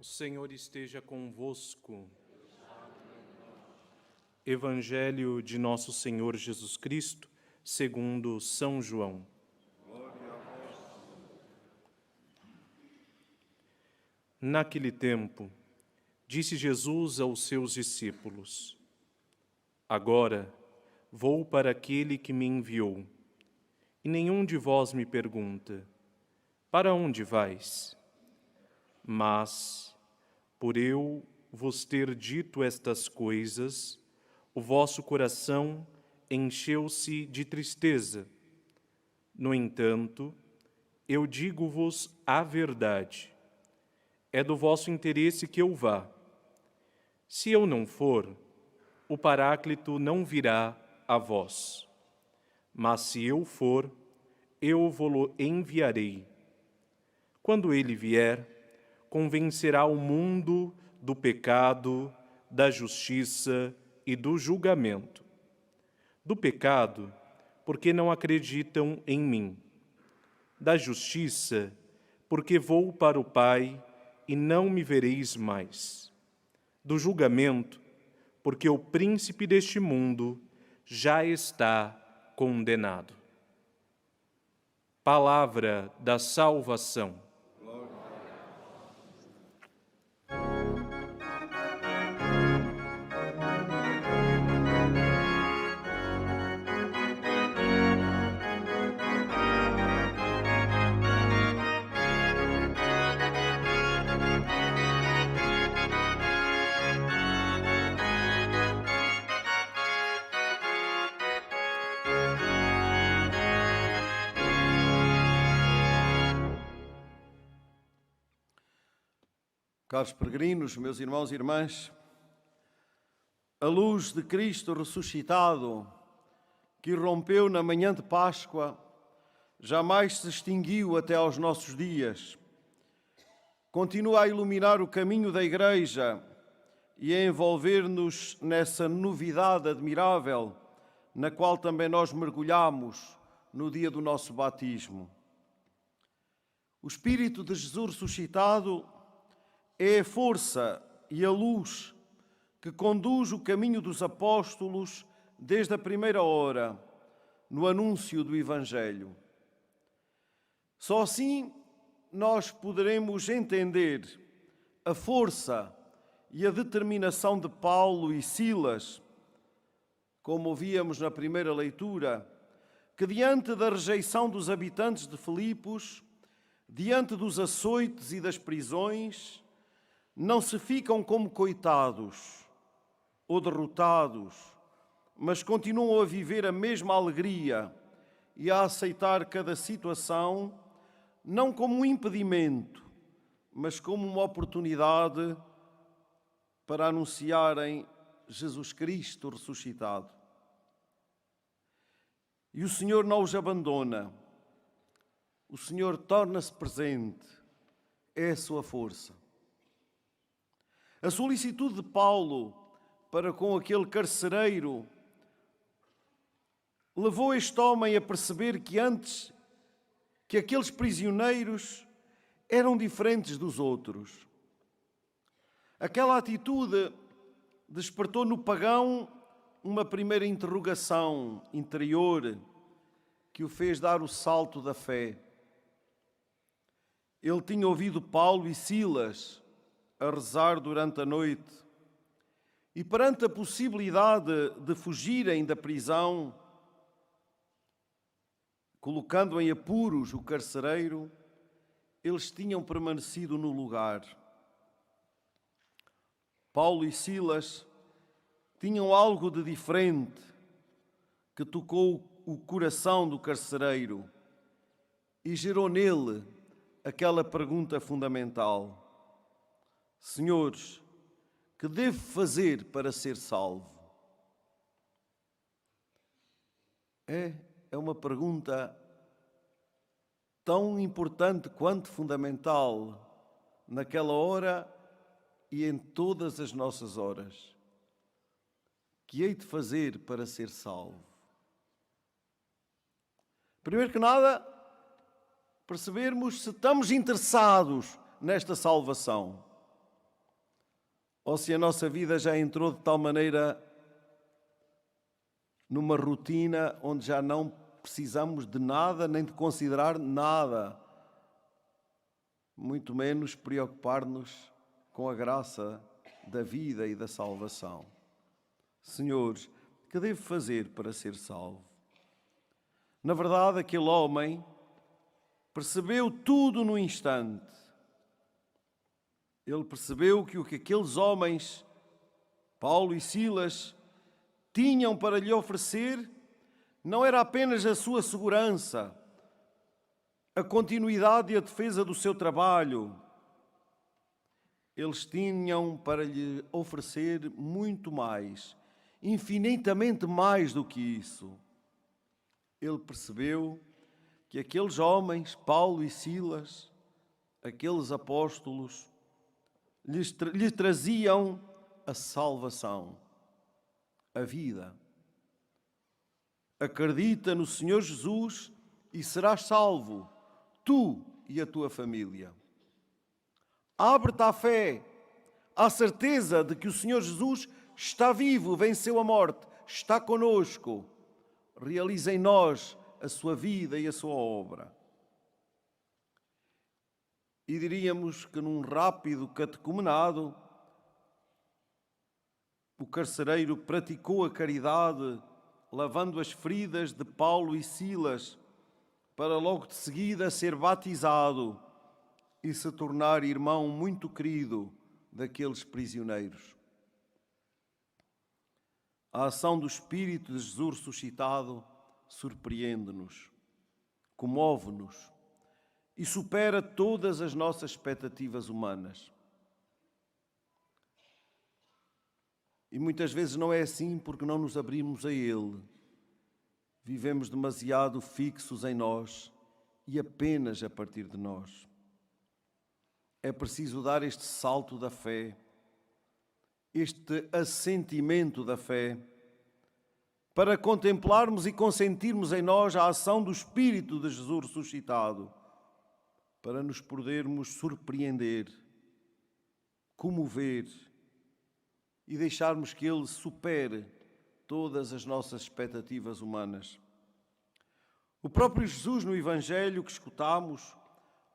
O Senhor esteja convosco. Evangelho de Nosso Senhor Jesus Cristo, segundo São João. Naquele tempo, disse Jesus aos seus discípulos: Agora vou para aquele que me enviou, e nenhum de vós me pergunta: Para onde vais? Mas, por eu vos ter dito estas coisas, o vosso coração encheu-se de tristeza. No entanto, eu digo-vos a verdade. É do vosso interesse que eu vá. Se eu não for, o Paráclito não virá a vós. Mas se eu for, eu vô-lo enviarei. Quando ele vier, convencerá o mundo do pecado, da justiça e do julgamento. Do pecado, porque não acreditam em mim. Da justiça, porque vou para o Pai e não me vereis mais. Do julgamento, porque o príncipe deste mundo já está condenado. Palavra da salvação. Caros peregrinos, meus irmãos e irmãs, a luz de Cristo ressuscitado, que irrompeu na manhã de Páscoa, jamais se extinguiu até aos nossos dias. Continua a iluminar o caminho da Igreja e a envolver-nos nessa novidade admirável, na qual também nós mergulhamos no dia do nosso batismo. O Espírito de Jesus ressuscitado é a força e a luz que conduz o caminho dos apóstolos desde a primeira hora, no anúncio do Evangelho. Só assim nós poderemos entender a força e a determinação de Paulo e Silas, como ouvíamos na primeira leitura, que diante da rejeição dos habitantes de Filipos, diante dos açoites e das prisões, não se ficam como coitados ou derrotados, mas continuam a viver a mesma alegria e a aceitar cada situação não como um impedimento, mas como uma oportunidade para anunciarem Jesus Cristo ressuscitado. E o Senhor não os abandona, o Senhor torna-se presente, é a sua força. A solicitude de Paulo para com aquele carcereiro levou este homem a perceber que aqueles prisioneiros eram diferentes dos outros. Aquela atitude despertou no pagão uma primeira interrogação interior que o fez dar o salto da fé. Ele tinha ouvido Paulo e Silas a rezar durante a noite e perante a possibilidade de fugirem da prisão, colocando em apuros o carcereiro, eles tinham permanecido no lugar. Paulo e Silas tinham algo de diferente que tocou o coração do carcereiro e gerou nele aquela pergunta fundamental: Senhores, que devo fazer para ser salvo? É uma pergunta tão importante quanto fundamental naquela hora e em todas as nossas horas. Que hei de fazer para ser salvo? Primeiro que nada, percebermos se estamos interessados nesta salvação. ou se a nossa vida já entrou de tal maneira numa rotina onde já não precisamos de nada, nem de considerar nada, muito menos preocupar-nos com a graça da vida e da salvação. Senhores, que devo fazer para ser salvo? Na verdade, aquele homem percebeu tudo no instante. Ele percebeu que o que aqueles homens, Paulo e Silas, tinham para lhe oferecer não era apenas a sua segurança, a continuidade e a defesa do seu trabalho. Eles tinham para lhe oferecer muito mais, infinitamente mais do que isso. Ele percebeu que aqueles homens, Paulo e Silas, aqueles apóstolos, lhe traziam a salvação, a vida. Acredita no Senhor Jesus e serás salvo, tu e a tua família. Abre-te à fé, à certeza de que o Senhor Jesus está vivo, venceu a morte, está conosco. Realiza em nós a sua vida e a sua obra. E diríamos que num rápido catecumenado, o carcereiro praticou a caridade, lavando as feridas de Paulo e Silas, para logo de seguida ser batizado e se tornar irmão muito querido daqueles prisioneiros. A ação do Espírito de Jesus ressuscitado surpreende-nos, comove-nos e supera todas as nossas expectativas humanas. E muitas vezes não é assim porque não nos abrimos a Ele. Vivemos demasiado fixos em nós e apenas a partir de nós. É preciso dar este salto da fé, este assentimento da fé, para contemplarmos e consentirmos em nós a ação do Espírito de Jesus ressuscitado, para nos podermos surpreender, comover e deixarmos que Ele supere todas as nossas expectativas humanas. O próprio Jesus, no Evangelho que escutamos,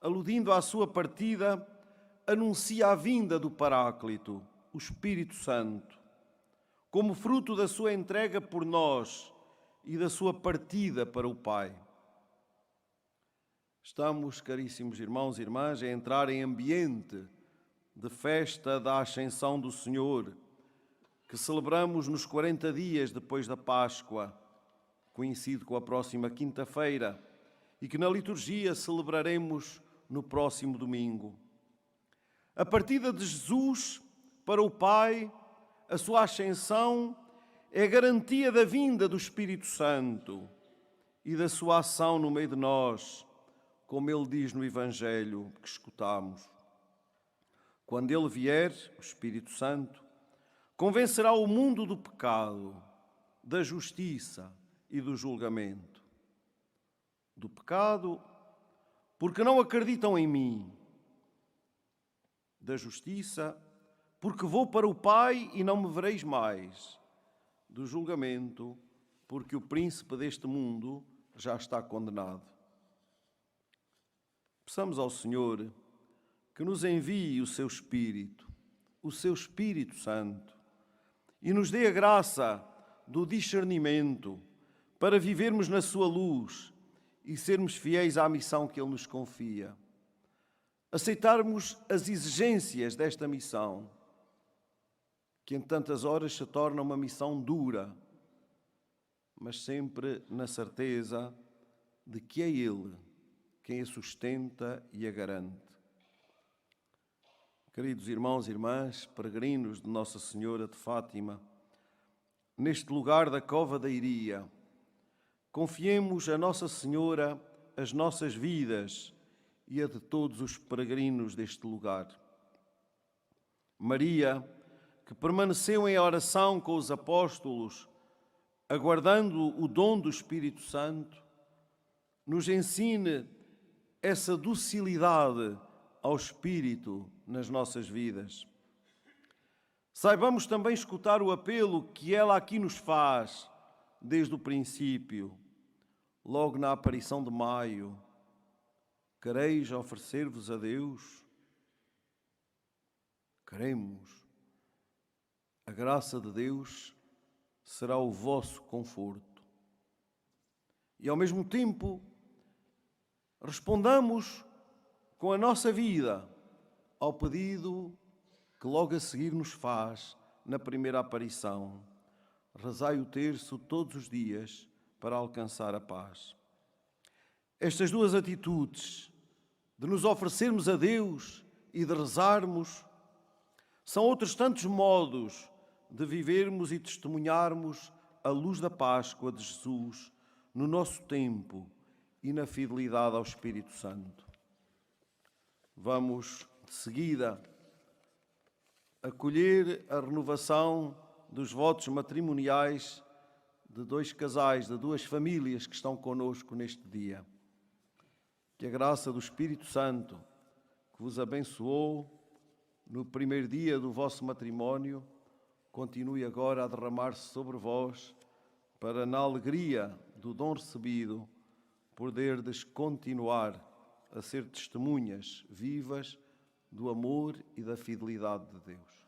aludindo à sua partida, anuncia a vinda do Paráclito, o Espírito Santo, como fruto da sua entrega por nós e da sua partida para o Pai. Estamos, caríssimos irmãos e irmãs, a entrar em ambiente de festa da Ascensão do Senhor, que celebramos nos 40 dias depois da Páscoa, coincide com a próxima quinta-feira, e que na liturgia celebraremos no próximo domingo. A partida de Jesus para o Pai, a sua ascensão, é a garantia da vinda do Espírito Santo e da sua ação no meio de nós, como ele diz no Evangelho que escutamos. Quando ele vier, o Espírito Santo, convencerá o mundo do pecado, da justiça e do julgamento. Do pecado, porque não acreditam em mim. Da justiça, porque vou para o Pai e não me vereis mais. Do julgamento, porque o príncipe deste mundo já está condenado. Peçamos ao Senhor que nos envie o seu Espírito Santo, e nos dê a graça do discernimento para vivermos na sua luz e sermos fiéis à missão que Ele nos confia. Aceitarmos as exigências desta missão, que em tantas horas se torna uma missão dura, mas sempre na certeza de que é Ele quem a sustenta e a garante. Queridos irmãos e irmãs, peregrinos de Nossa Senhora de Fátima, neste lugar da Cova da Iria, confiemos a Nossa Senhora as nossas vidas e a de todos os peregrinos deste lugar. Maria, que permaneceu em oração com os apóstolos, aguardando o dom do Espírito Santo, nos ensine essa docilidade ao Espírito nas nossas vidas. Saibamos também escutar o apelo que ela aqui nos faz desde o princípio, logo na aparição de Maio. Quereis oferecer-vos a Deus? Queremos. A graça de Deus será o vosso conforto. E ao mesmo tempo, respondamos com a nossa vida ao pedido que logo a seguir nos faz na primeira aparição. Rezai o terço todos os dias para alcançar a paz. Estas duas atitudes, de nos oferecermos a Deus e de rezarmos, são outros tantos modos de vivermos e testemunharmos a luz da Páscoa de Jesus no nosso tempo e na fidelidade ao Espírito Santo. Vamos, de seguida, acolher a renovação dos votos matrimoniais de dois casais, de duas famílias que estão conosco neste dia. Que a graça do Espírito Santo, que vos abençoou no primeiro dia do vosso matrimónio, continue agora a derramar-se sobre vós, para, na alegria do dom recebido, poderdes continuar a ser testemunhas vivas do amor e da fidelidade de Deus.